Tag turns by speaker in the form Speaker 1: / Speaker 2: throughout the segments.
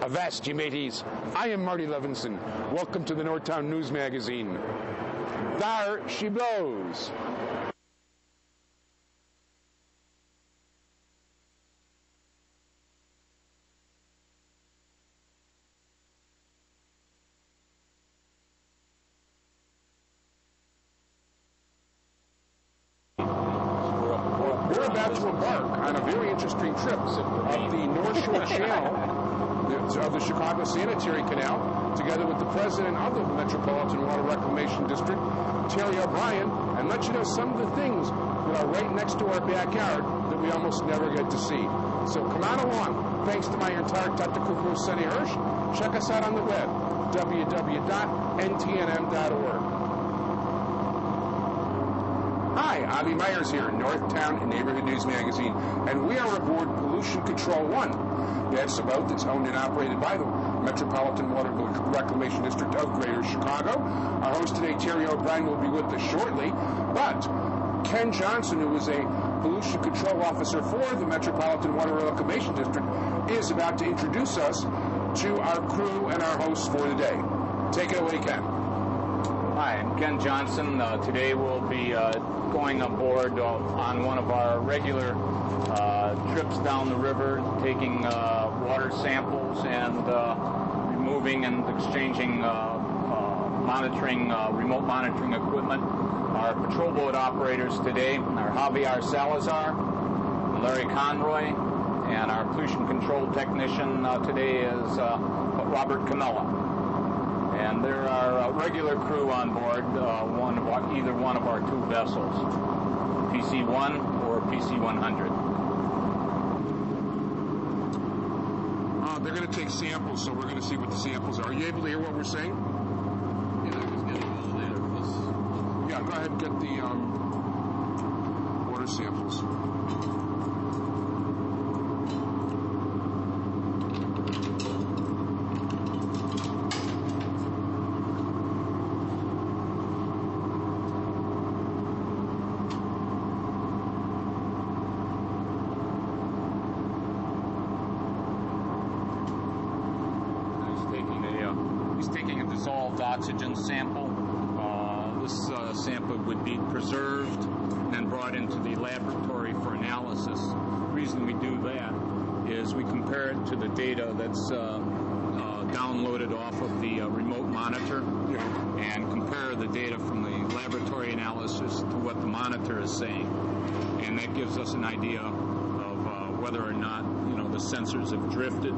Speaker 1: Avast, ye mateys. I am Marty Levinson. Welcome to the Northtown News Magazine. There she blows. We're about to embark on a very interesting trip up the North Shore Channel of the Chicago Sanitary Canal, together with the president of the Metropolitan Water Reclamation District, Terry O'Brien, and let you know some of the things that are right next to our backyard that we almost never get to see. So come on along. Thanks to my entire technical crew, Sonny Hersh. Check us out on the web, www.ntnm.org. Hi, Avi Meyers here, Northtown Neighborhood News Magazine, and we are aboard Pollution Control 1. That's a boat that's owned and operated by the Metropolitan Water Reclamation District of Greater Chicago. Our host today, Terry O'Brien, will be with us shortly, but Ken Johnson, who is a pollution control officer for the Metropolitan Water Reclamation District, is about to introduce us to our crew and our hosts for the day. Take it away, Ken.
Speaker 2: Hi, I'm Ken Johnson. Today we'll be going aboard on one of our regular trips down the river, taking water samples and removing and exchanging remote monitoring equipment. Our patrol boat operators today are Javier Salazar, Larry Conroy, and our pollution control technician today is Robert Camella. And there are a regular crew on board, either one of our two vessels, PC1 or PC100.
Speaker 1: They're going to take samples, so we're going to see what the samples are. Are you able to hear what we're saying?
Speaker 3: Yeah, I was getting all that.
Speaker 1: Yeah, go ahead and get the water samples.
Speaker 2: He's taking a dissolved oxygen sample. This sample would be preserved and then brought into the laboratory for analysis. The reason we do that is we compare it to the data that's downloaded off of the remote monitor and compare the data from the laboratory analysis to what the monitor is saying. And that gives us an idea of whether or not, the sensors have drifted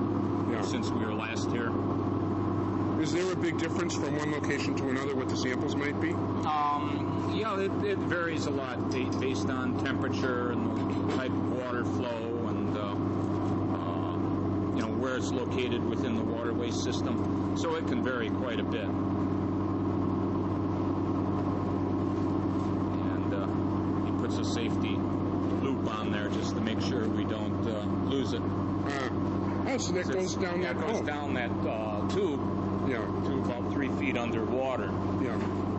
Speaker 2: since we were last here.
Speaker 1: Is there a big difference from one location to another what the samples might be?
Speaker 2: It varies a lot based on temperature and the type of water flow and where it's located within the waterway system. So it can vary quite a bit. And he puts a safety loop on there just to make sure we don't lose it.
Speaker 1: So that goes down that
Speaker 2: goes down that tube. To about 3 feet underwater.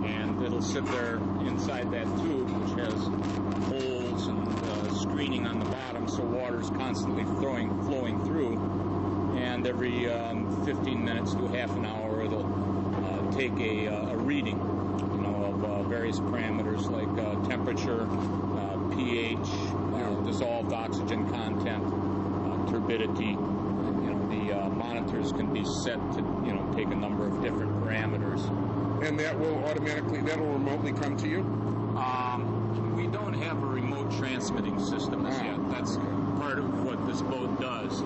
Speaker 2: And it'll sit there inside that tube, which has holes and screening on the bottom, so water's constantly flowing through. And every 15 minutes to half an hour, it'll take a reading, of various parameters like temperature, pH, dissolved oxygen content, turbidity. The monitors can be set to, take a number of different parameters.
Speaker 1: And that'll remotely come to you?
Speaker 2: We don't have a remote transmitting system as yet. That's part of what this boat does,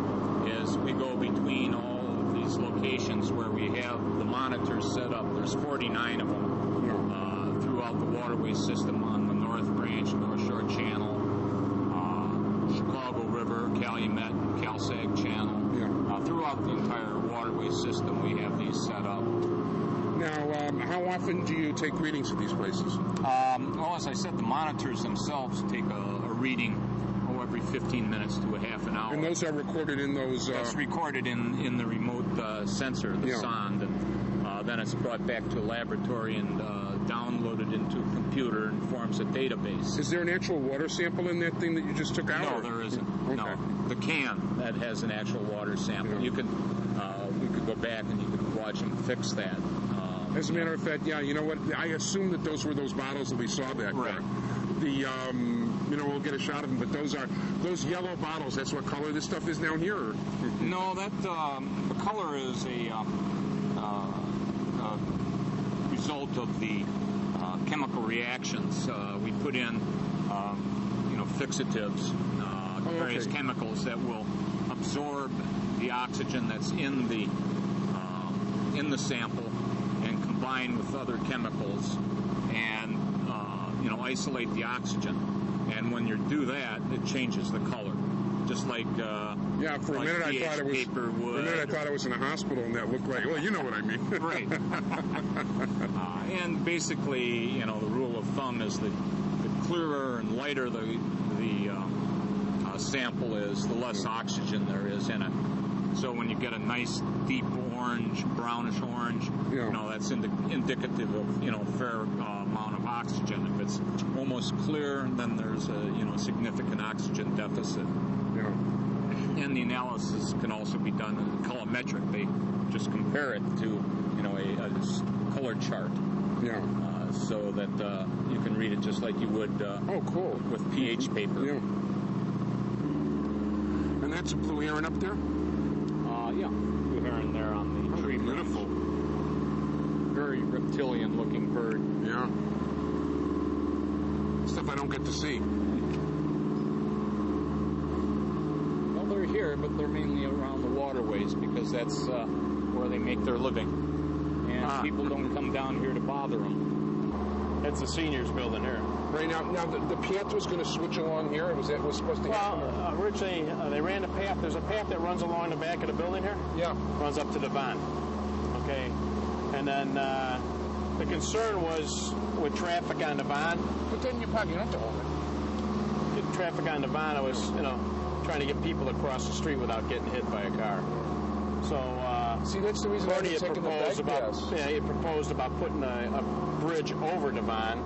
Speaker 2: is we go between all of these locations where we have the monitors set up. There's 49 of them throughout the waterway system on the North Branch, North Shore Channel, Chicago River, Calumet, Calsag Channel. Throughout the entire waterway system, we have these set up.
Speaker 1: Now, how often do you take readings at these places?
Speaker 2: Well, as I said, the monitors themselves take a reading every 15 minutes to a half an hour.
Speaker 1: And those are recorded in those...
Speaker 2: That's recorded in the remote sensor, the sonde, and then it's brought back to a laboratory and downloaded into a computer and forms a database.
Speaker 1: Is there an actual water sample in that thing that you just took out?
Speaker 2: No, there isn't. Okay. No. The can, that has an actual water sample. You can back and you can watch them fix that.
Speaker 1: As a matter of fact, yeah, you know what? I assume that those were those bottles that we saw back
Speaker 2: Right.
Speaker 1: there. The, we'll get a shot of them, but those yellow bottles. That's what color this stuff is down here? Or?
Speaker 2: No, that the color is a result of the chemical reactions. We put in, fixatives, various chemicals that will absorb the oxygen that's in the sample and combine with other chemicals and isolate the oxygen. And when you do that, it changes the color. Just like
Speaker 1: for a minute I thought it was
Speaker 2: paper would.
Speaker 1: For a minute I thought it was in a hospital, and that looked like, well, you know what I mean.
Speaker 2: Right. And basically, the rule of thumb is the clearer and lighter the sample is, the less oxygen there is in it. So when you get a nice deep orange, brownish orange, that's indicative of fair amount of oxygen. If it's almost clear, then there's a significant oxygen deficit.
Speaker 1: Yeah.
Speaker 2: And the analysis can also be done colorimetric. They just compare it to a color chart.
Speaker 1: Yeah.
Speaker 2: So that you can read it just like you would.
Speaker 1: Cool.
Speaker 2: With pH paper.
Speaker 1: Yeah. And that's a blue heron up there.
Speaker 2: Blue heron there on the tree.
Speaker 1: Beautiful.
Speaker 2: Very reptilian-looking bird.
Speaker 1: Yeah. Stuff I don't get to see.
Speaker 2: Well, they're here, but they're mainly around the waterways because that's where they make their living. And people don't come down here to bother them.
Speaker 3: That's the seniors building here.
Speaker 1: Right now the path was going to switch along here. Was supposed to happen?
Speaker 3: Well, originally they ran the path. There's a path that runs along the back of the building here.
Speaker 1: Yeah.
Speaker 3: Runs up to the van. Okay. And then the concern was with traffic on the van.
Speaker 1: But then you probably don't have to hold it.
Speaker 3: Get traffic on the van. I was, trying to get people across the street without getting hit by a car. So.
Speaker 1: See, that's the reason
Speaker 3: Bernie
Speaker 1: I'm
Speaker 3: had
Speaker 1: taking the
Speaker 3: proposed
Speaker 1: back
Speaker 3: about.
Speaker 1: pass.
Speaker 3: Yeah, he had proposed about putting a bridge over the van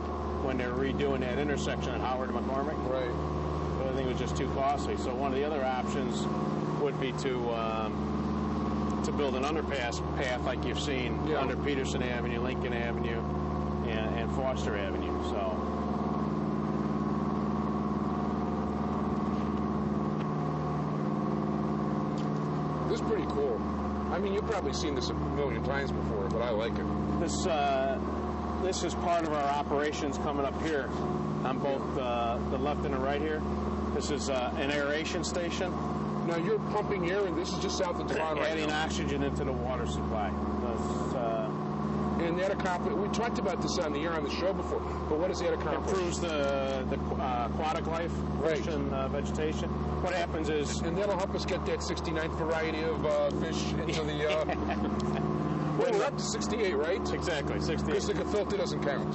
Speaker 3: when they were redoing that intersection at Howard and McCormick.
Speaker 1: Right.
Speaker 3: But I think it was just too costly. So one of the other options would be to build an underpass path like you've seen under Peterson Avenue, Lincoln Avenue, and Foster Avenue. So.
Speaker 1: This is pretty cool. I mean, you've probably seen this a million times before, but I like it.
Speaker 3: This is part of our operations coming up here on both the left and the right here. This is an aeration station.
Speaker 1: Now you're pumping air, and this is just south of Devon right
Speaker 3: adding
Speaker 1: now.
Speaker 3: oxygen into the water supply.
Speaker 1: And that accomplishes. We talked about this on the air on the show before, but what does that accomplish?
Speaker 3: Improves the aquatic life, fish and vegetation. What happens is,
Speaker 1: and that'll help us get that 69th variety of fish into the. Well, we're up to 68, right?
Speaker 3: Exactly, 68.
Speaker 1: Because the gefilte doesn't count.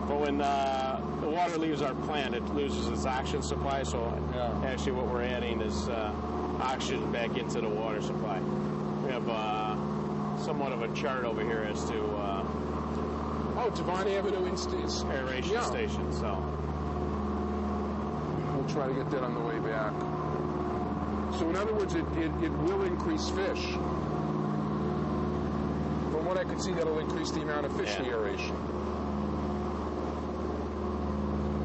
Speaker 3: But when the water leaves our plant, it loses its oxygen supply. So actually, what we're adding is oxygen back into the water supply. We have somewhat of a chart over here as to
Speaker 1: Devon Avenue Instance
Speaker 3: aeration station. So
Speaker 1: we'll try to get that on the way back. So in other words, it will increase fish. From what I can see, that'll increase the amount of fish aeration.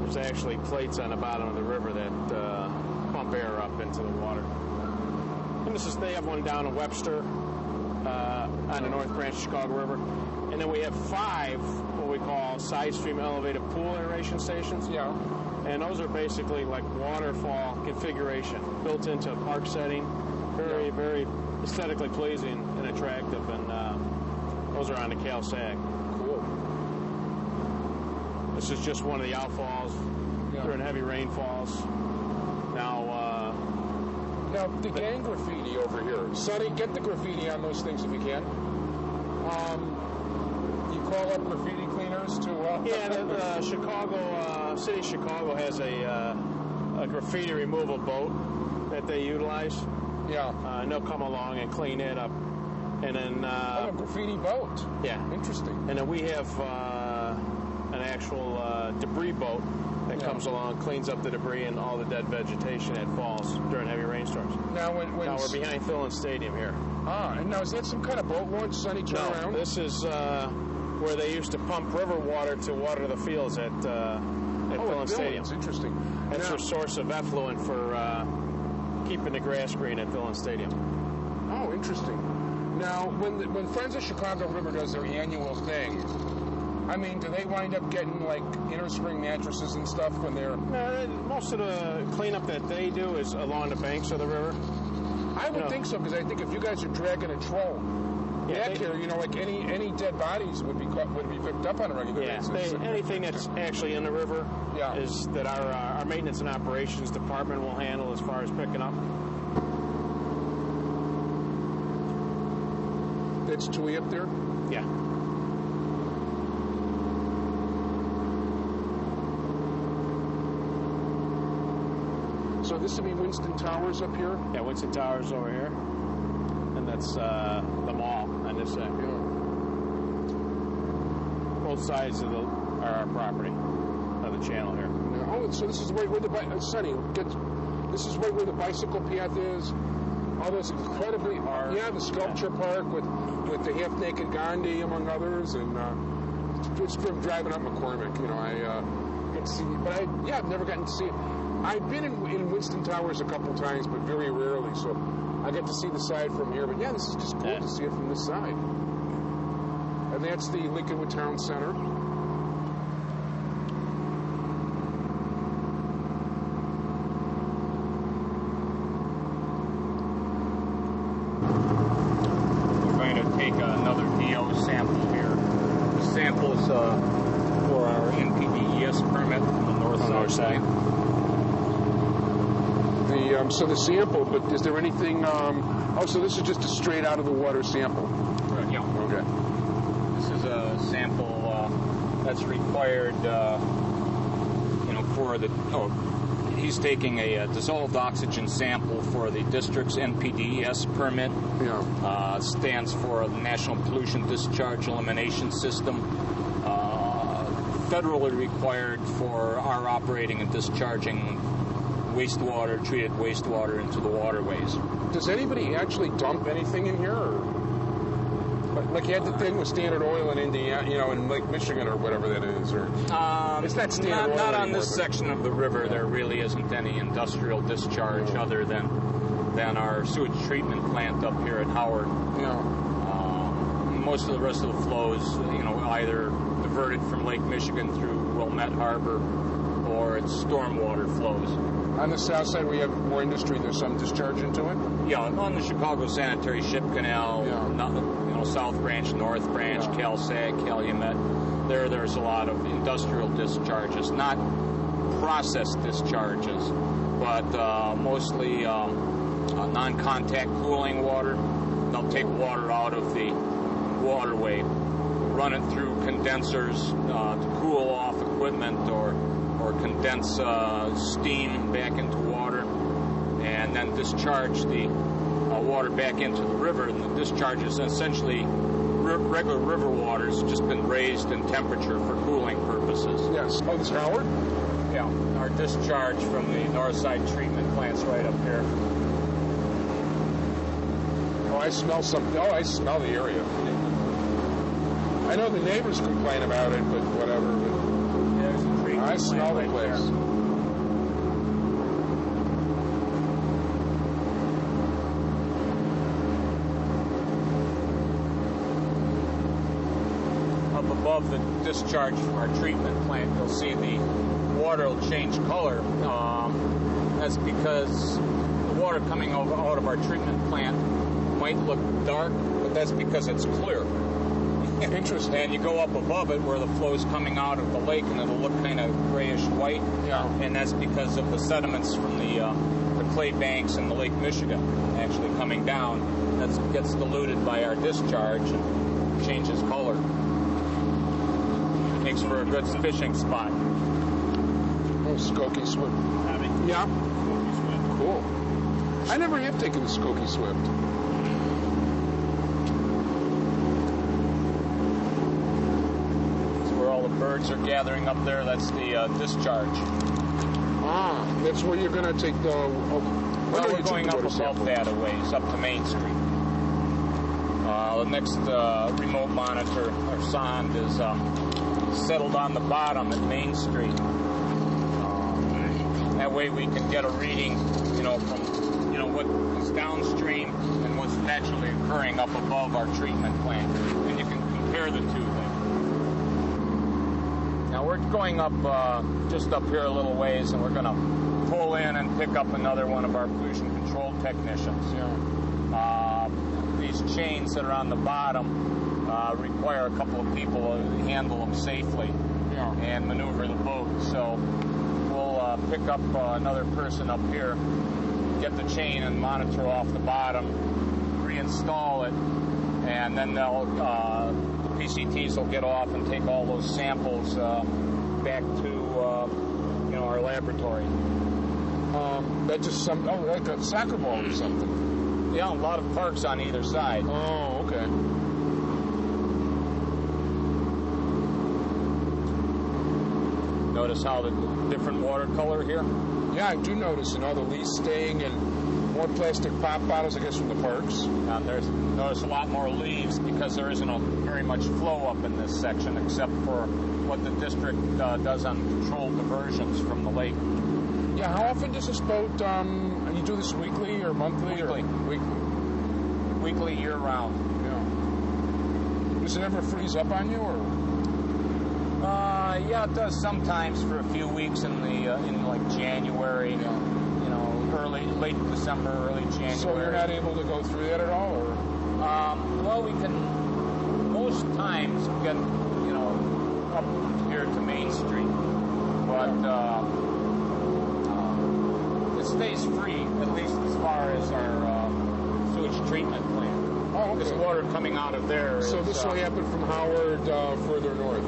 Speaker 3: There's actually plates on the bottom of the river that pump air up into the water. And they have one down in Webster on the North Branch of Chicago River. And then we have 5 what we call side stream elevated pool aeration stations.
Speaker 1: Yeah.
Speaker 3: And those are basically like waterfall configuration built into a park setting. Very, very aesthetically pleasing and attractive. And those are on the Cal Sag.
Speaker 1: Cool.
Speaker 3: This is just one of the outfalls during heavy rainfalls.
Speaker 1: Now, the gang graffiti over here. Sonny, get the graffiti on those things if you can. You call up graffiti cleaners to...
Speaker 3: the Chicago, City of Chicago has a graffiti removal boat that they utilize.
Speaker 1: Yeah.
Speaker 3: And they'll come along and clean it up. And then...
Speaker 1: a graffiti boat.
Speaker 3: Yeah.
Speaker 1: Interesting.
Speaker 3: And then we have an an actual debris boat that comes along, cleans up the debris and all the dead vegetation that falls during heavy rainstorms.
Speaker 1: Now,
Speaker 3: now we're behind Phillips Stadium here.
Speaker 1: And now is that some kind of boat launch, Sonny? Turn around?
Speaker 3: This is where they used to pump river water to water the fields at Phillips Stadium.
Speaker 1: It's interesting.
Speaker 3: That's their source of effluent for keeping the grass green at Phillips Stadium.
Speaker 1: Oh, interesting. Now, when Friends of Chicago River does their annual thing, I mean, do they wind up getting, like, inner spring mattresses and stuff when they're...
Speaker 3: No, most of the cleanup that they do is along the banks of the river.
Speaker 1: I would think so, because I think if you guys are dragging a troll back here, you know, like any dead bodies would be picked up on a regular basis.
Speaker 3: Anything that's actually in the river is that our maintenance and operations department will handle as far as picking up.
Speaker 1: That's Tui up there?
Speaker 3: Yeah.
Speaker 1: So this would be Winston Towers up here?
Speaker 3: Yeah, Winston Towers over here. And that's the mall on this side.
Speaker 1: Yeah.
Speaker 3: Both sides of our property of the channel here.
Speaker 1: Yeah. Oh, so this is right where this is right where the bicycle path is. All those incredibly the sculpture park with the half-naked Gandhi, among others, and just from driving up McCormick, you know, I get to see. But I've never gotten to see it. I've been in Winston Towers a couple times, but very rarely, so I get to see the side from here. But yeah, this is just cool to see it from this side. And that's the Lincolnwood Town Center.
Speaker 2: We're going to take another DO sample here. The sample's for our NPDES permit on the north side.
Speaker 1: So the sample, but is there anything? So this is just a straight out of the water sample.
Speaker 2: Right, yeah.
Speaker 1: Okay.
Speaker 2: This is a sample that's required, for the. He's taking a dissolved oxygen sample for the district's NPDES permit.
Speaker 1: Yeah.
Speaker 2: Stands for the National Pollution Discharge Elimination System. Federally required for our operating and discharging treated wastewater into the waterways.
Speaker 1: Does anybody actually dump anything in here? Or? Like you had the thing with Standard Oil in Indiana, in Lake Michigan or whatever that is, or it's not Standard Oil
Speaker 2: not on
Speaker 1: anymore,
Speaker 2: this section of the river. There really isn't any industrial discharge other than our sewage treatment plant up here at Howard.
Speaker 1: Yeah.
Speaker 2: Most of the rest of the flows, either diverted from Lake Michigan through Wilmette Harbor, or it's stormwater flows.
Speaker 1: On the south side, we have more industry. There's some discharge into it?
Speaker 2: Yeah, on the Chicago Sanitary Ship Canal, South Branch, North Branch, Cal-Sag, Calumet. There's a lot of industrial discharges, not process discharges, but mostly non-contact cooling water. They'll take water out of the waterway, run it through condensers to cool off equipment or condense steam back into water, and then discharge the water back into the river. And the discharge is essentially regular river water. It's just been raised in temperature for cooling purposes.
Speaker 1: Yes. Oh, this is Howard?
Speaker 2: Yeah. Our discharge from the north side treatment plant's right up here.
Speaker 1: Oh, I smell something. Oh, I smell the area. I know the neighbors complain about it, but whatever. I smell the place.
Speaker 2: Up above the discharge from our treatment plant, you'll see the water will change color. That's because the water coming out of our treatment plant might look dark, but that's because it's clear.
Speaker 1: Interesting.
Speaker 2: And you go up above it where the flow's coming out of the lake, and it'll look kind of grayish white.
Speaker 1: Yeah.
Speaker 2: And that's because of the sediments from the clay banks in the Lake Michigan actually coming down. That gets diluted by our discharge and changes color. Makes for a good fishing spot.
Speaker 1: Oh, Skokie Swift. Yeah.
Speaker 2: Skokie Swift.
Speaker 1: Cool. I never have taken the Skokie Swift.
Speaker 2: birds are gathering up there. That's the discharge.
Speaker 1: Ah, that's where you're going to take the...
Speaker 2: Well, we're going up above that a ways, up to Main Street. The next remote monitor or sonde is settled on the bottom at Main Street. That way we can get a reading, from, what is downstream and what's naturally occurring up above our treatment plant. And you can compare the two things. Now we're going up, just up here a little ways, and we're going to pull in and pick up another one of our pollution control technicians. These chains that are on the bottom require a couple of people to handle them safely and maneuver the boat. So we'll pick up another person up here, get the chain and monitor off the bottom, reinstall it, and then they'll the PCTs will get off and take all those samples back to our laboratory.
Speaker 1: That's just like a soccer ball or something.
Speaker 2: Yeah, a lot of parks on either side.
Speaker 1: Oh, okay.
Speaker 2: Notice how the different watercolor here?
Speaker 1: Yeah, I do notice, and all the leaves staying and more plastic pop bottles, I guess, from the parks.
Speaker 2: And notice a lot more leaves because there isn't very much flow up in this section except for what the district does on controlled diversions from the lake.
Speaker 1: Yeah, how often does this boat, you do this weekly or monthly?
Speaker 2: Weekly. Weekly, year-round.
Speaker 1: Yeah. Does it ever freeze up on you, or?
Speaker 2: Yeah, it does sometimes for a few weeks in like January, late December, early January.
Speaker 1: So you're not able to go through that at all, or?
Speaker 2: Well, we can most times get up here to Main Street, but it stays free at least as far as our sewage treatment plant.
Speaker 1: Oh, okay.
Speaker 2: This water coming out of there.
Speaker 1: So this will happen from Howard further north.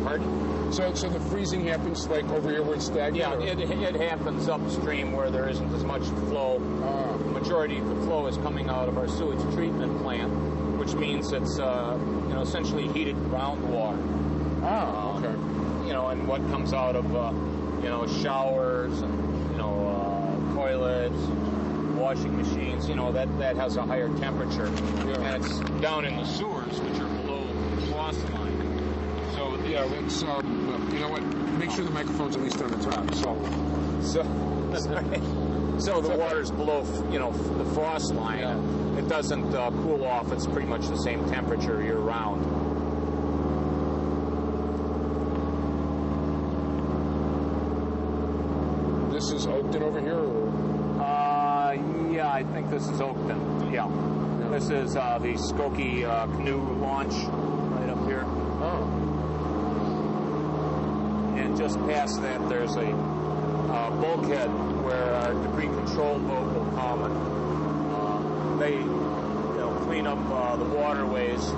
Speaker 2: Pardon?
Speaker 1: So the freezing happens like over here where it's stagnant?
Speaker 2: Yeah, it happens upstream where there isn't as much flow. The majority of the flow is coming out of our sewage treatment plant, which means it's essentially heated groundwater.
Speaker 1: Ah, okay.
Speaker 2: And what comes out of showers and toilets, washing machines, that has a higher temperature. Yeah. And it's down in the sewers, which are below the frost line. So
Speaker 1: yeah, it's you know what? Make sure the microphone's at least on the top.
Speaker 2: So the water's below, the frost line. Yeah. It doesn't cool off. It's pretty much the same temperature year round.
Speaker 1: This is Oakton over here, or?
Speaker 2: Yeah, I think this is Oakton. Yeah. This is the Skokie canoe launch right up here.
Speaker 1: Oh.
Speaker 2: And just past that, there's a bulkhead where our debris control boat will come, and they clean up the waterways,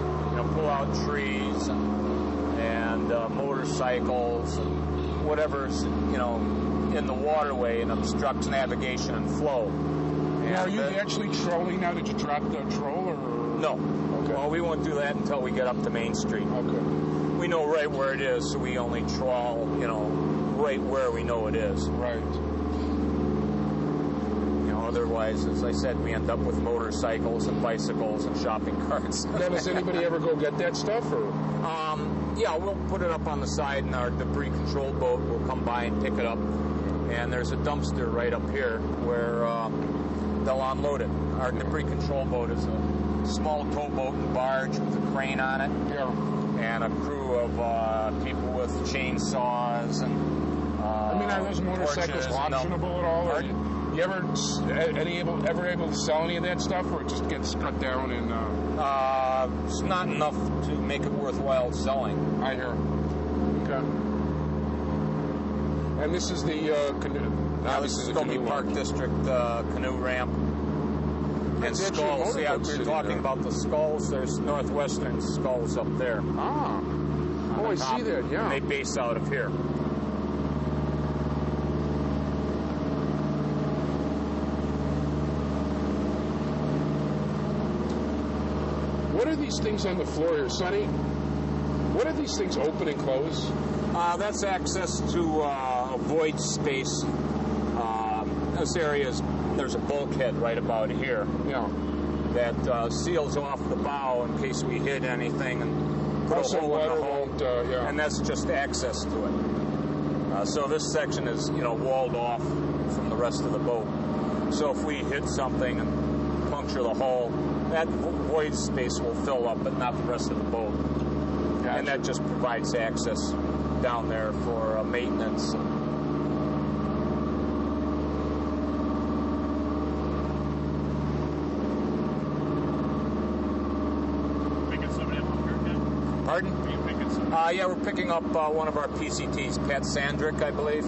Speaker 2: pull out trees and motorcycles and whatever's in the waterway and obstructs navigation and flow.
Speaker 1: Now, are you actually trolling now? Did you drop the troll, or?
Speaker 2: No.
Speaker 1: Okay.
Speaker 2: Well, we won't do that until we get up to Main Street.
Speaker 1: Okay.
Speaker 2: We know right where it is, so we only trawl, right where we know it is.
Speaker 1: Right.
Speaker 2: Otherwise, as I said, we end up with motorcycles and bicycles and shopping carts.
Speaker 1: Now, does anybody ever go get that stuff, or?
Speaker 2: Yeah, we'll put it up on the side, and our debris control boat will come by and pick it up. And there's a dumpster right up here where they'll unload it. Our debris control boat is a small towboat and barge with a crane on it.
Speaker 1: Yeah.
Speaker 2: And a crew of people with chainsaws and
Speaker 1: are those motorcycles auctionable at all? Or you ever able to sell any of that stuff, or it just gets cut down and?
Speaker 2: It's not enough to make it worthwhile selling.
Speaker 1: I hear. Okay. And this is the canoe.
Speaker 2: This is Skokie Park District canoe ramp. And skulls. Yeah, we were talking about the skulls. There's Northwestern skulls up there.
Speaker 1: Ah. Oh, I see that, yeah.
Speaker 2: They base out of here.
Speaker 1: What are these things on the floor here, Sonny? What are these things open and close?
Speaker 2: That's access to a void space. This area there's a bulkhead right about here.
Speaker 1: Yeah.
Speaker 2: That seals off the bow in case we hit anything and put a hole in the hull.
Speaker 1: Yeah.
Speaker 2: And that's just access to it. So this section is, walled off from the rest of the boat. So if we hit something and puncture the hull, that void space will fill up, but not the rest of the boat. Gotcha. And that just provides access down there for maintenance. Pardon?
Speaker 3: Are you picking some?
Speaker 2: Yeah, we're picking up one of our PCTs, Pat Sandrick, I believe.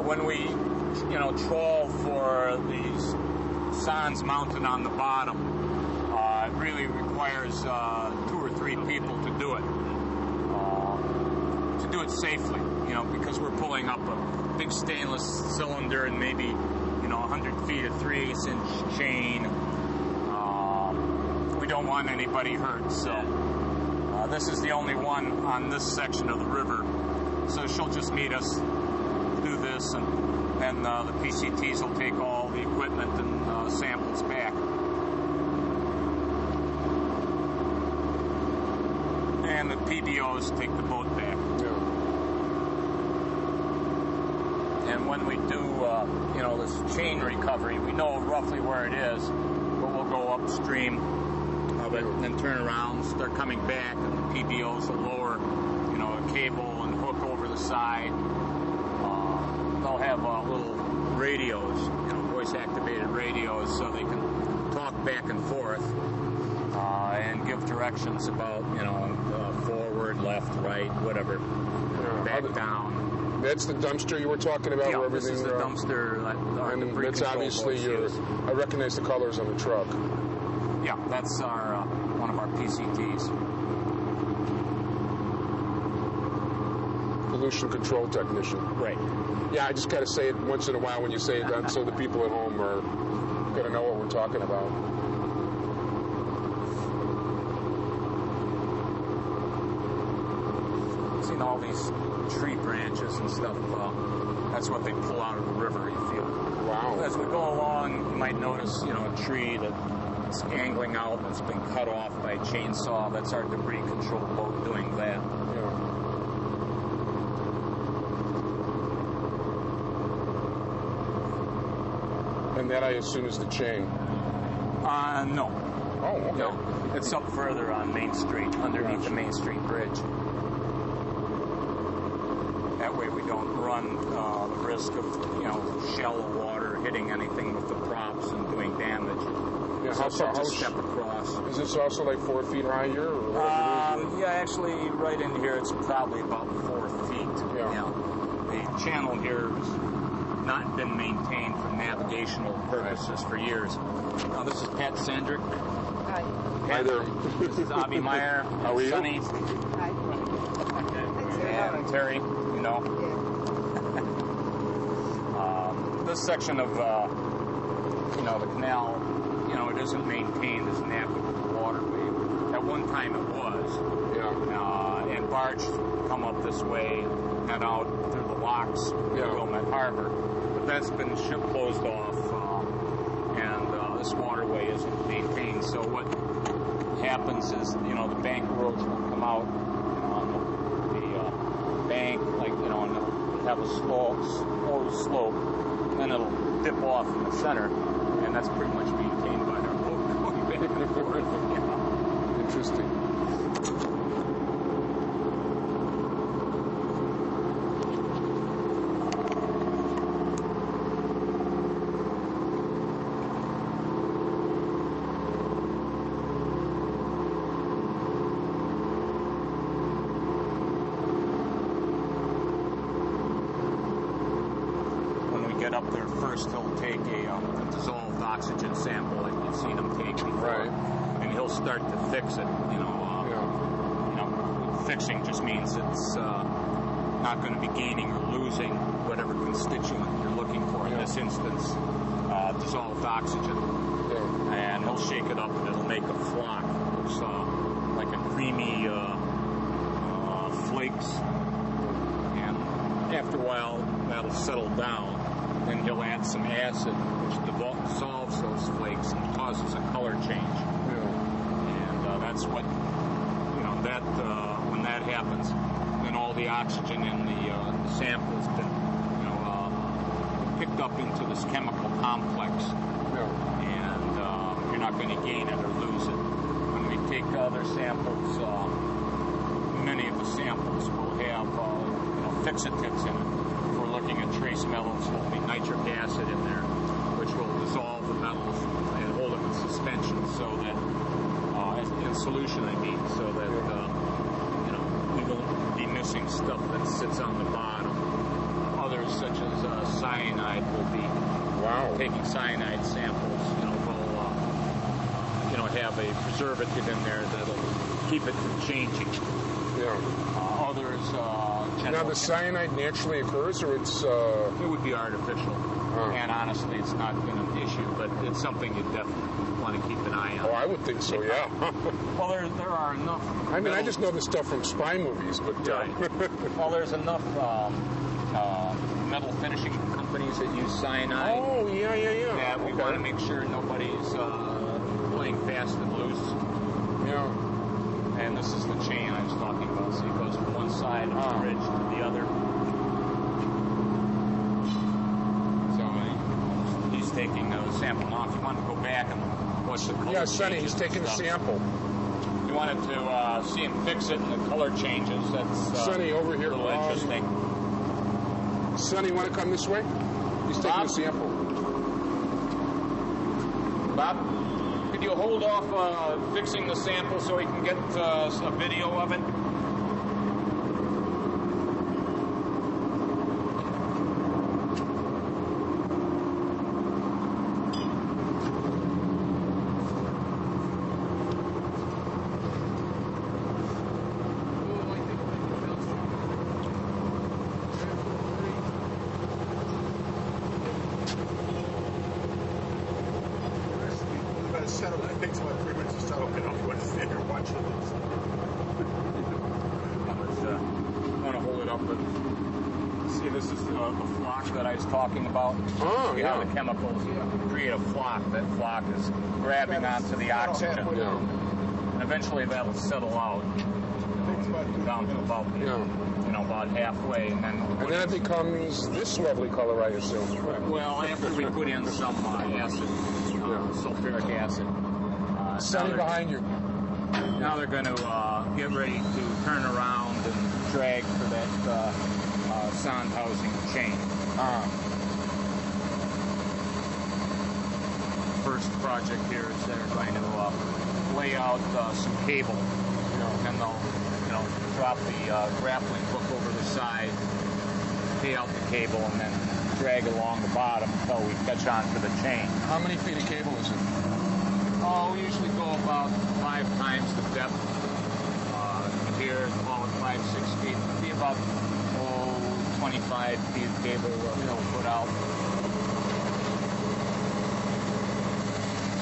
Speaker 2: When we, trawl for these sondes mounted on the bottom, it really requires 2 or 3 people to do it safely, because we're pulling up a big stainless cylinder and maybe, 100 feet of 3/8 inch chain. We don't want anybody hurt, so this is the only one on this section of the river. So she'll just meet us, do this, and then the PCTs will take all the equipment and samples back. And the PBOs take the boat back.
Speaker 1: Yeah.
Speaker 2: And when we do, this chain recovery, we know roughly where it is, but we'll go upstream of it and then turn around, start coming back, and the PBOs will lower, a cable and hook over the side. They'll have little radios, voice-activated radios, so they can talk back and forth and give directions about, forward, left, right, whatever, back, down.
Speaker 1: That's the dumpster you were talking about?
Speaker 2: Yeah,
Speaker 1: where everything,
Speaker 2: this is the dumpster.
Speaker 1: And that's obviously I recognize the colors on the truck.
Speaker 2: Yeah, that's our one of our PCTs.
Speaker 1: Pollution control technician.
Speaker 2: Right.
Speaker 1: Yeah, I just got to say it once in a while when you say it, so the people at home are going to know what we're talking about.
Speaker 2: Seen all these tree branches and stuff. That's what they pull out of the river, you feel.
Speaker 1: Wow.
Speaker 2: As we go along, you might notice, a tree that's angling out and it's been cut off by a chainsaw. That's our debris control boat doing that.
Speaker 1: Yeah. And that, I assume, is the chain?
Speaker 2: No.
Speaker 1: Oh, okay.
Speaker 2: No. It's up further on Main Street, underneath the Main Street Bridge. That way we don't run the risk of, shallow water hitting anything with the props and doing damage.
Speaker 1: Yeah,
Speaker 2: So how step across.
Speaker 1: Is this also like 4 feet high here? Or
Speaker 2: yeah, actually, right in here, it's probably about 4 feet.
Speaker 1: Yeah.
Speaker 2: The channel here has not been maintained for navigational purposes for years. This is Pat Sandrick.
Speaker 4: Hi.
Speaker 1: Hi there.
Speaker 2: This is Avi Meyer.
Speaker 1: How are you?
Speaker 2: Sunny.
Speaker 4: Hi.
Speaker 2: And Terry, This section of, the canal, it isn't maintained as a navigable waterway. At one time it was.
Speaker 1: Yeah.
Speaker 2: And barge come up this way, head out through the locks to Wilmette Harbor. But that's been closed off, and this waterway isn't maintained. So what happens is, the bank roads will come out on the bank, and it'll have a slow slope, and then it'll dip off in the center, and that's pretty much maintained by our boat going back and forth.
Speaker 1: Interesting.
Speaker 2: Up there first, he'll take a dissolved oxygen sample like you've seen him take before, and he'll start to fix it. Fixing just means it's not going to be gaining or losing whatever constituent you're looking for. In this instance, dissolved oxygen, and he'll shake it up and it'll make a flock. It's like a creamy flake after a while, that'll settle down. Then you'll add some acid, which dissolves those flakes and causes a color change. And that's what, when that happens, then all the oxygen in the sample has been, picked up into this chemical complex. And you're not going to gain it or lose it. When we take other samples, many of the samples will have, fixatives in it. If we're looking at trace metals, there'll be nitric acid in there, which will dissolve the metals and hold it in suspension so that, in solution I mean, so that, we won't be missing stuff that sits on the bottom. Others, such as cyanide, will be taking cyanide samples, will have a preservative in there that'll keep it from changing. Others,
Speaker 1: now the cyanide naturally occurs, or it's...
Speaker 2: It would be artificial. And honestly, it's not been an issue, but it's something you definitely want to keep an eye on.
Speaker 1: Oh, I would think so, yeah.
Speaker 2: Well, there are enough...
Speaker 1: I mean, I just know this stuff from spy movies, but...
Speaker 2: Well, there's enough metal finishing companies that use cyanide.
Speaker 1: Oh, yeah.
Speaker 2: That we want to make sure nobody's playing fast and loose. And this is the chain I was talking about. So it goes from one side of the ridge to the other. So he's taking a sample. Now, if you want to go back and watch the color
Speaker 1: Sonny, he's taking a sample.
Speaker 2: If you wanted to see him fix it and the color changes, that's
Speaker 1: Sonny, over here.
Speaker 2: a little interesting.
Speaker 1: Sonny, want to come this way? He's taking a sample.
Speaker 2: Bob? Could you hold off fixing the sample so we can get a video of it? Talking about how the chemicals create a flock. That flock is grabbing onto the oxygen, and eventually that'll settle out down to about about halfway, and then
Speaker 1: it becomes this lovely color, I assume.
Speaker 2: Well, after we put in some acid, sulfuric acid.
Speaker 1: Sonny behind you.
Speaker 2: Now they're going to get ready to turn around and drag for that sound housing chain. First project here is they're going to lay out some cable, and they'll drop the grappling hook over the side, pay out the cable, and then drag along the bottom until we catch on to the chain.
Speaker 1: How many feet of cable is it?
Speaker 2: Oh, we usually go about 5 times the depth. Here, call it 5-6 feet. It'd be about 25 feet of cable we'll put out.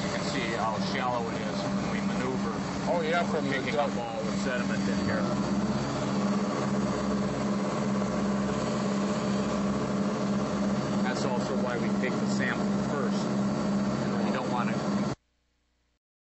Speaker 2: You can see how shallow it is when we maneuver.
Speaker 1: Oh yeah, from
Speaker 2: picking up all the sediment in here.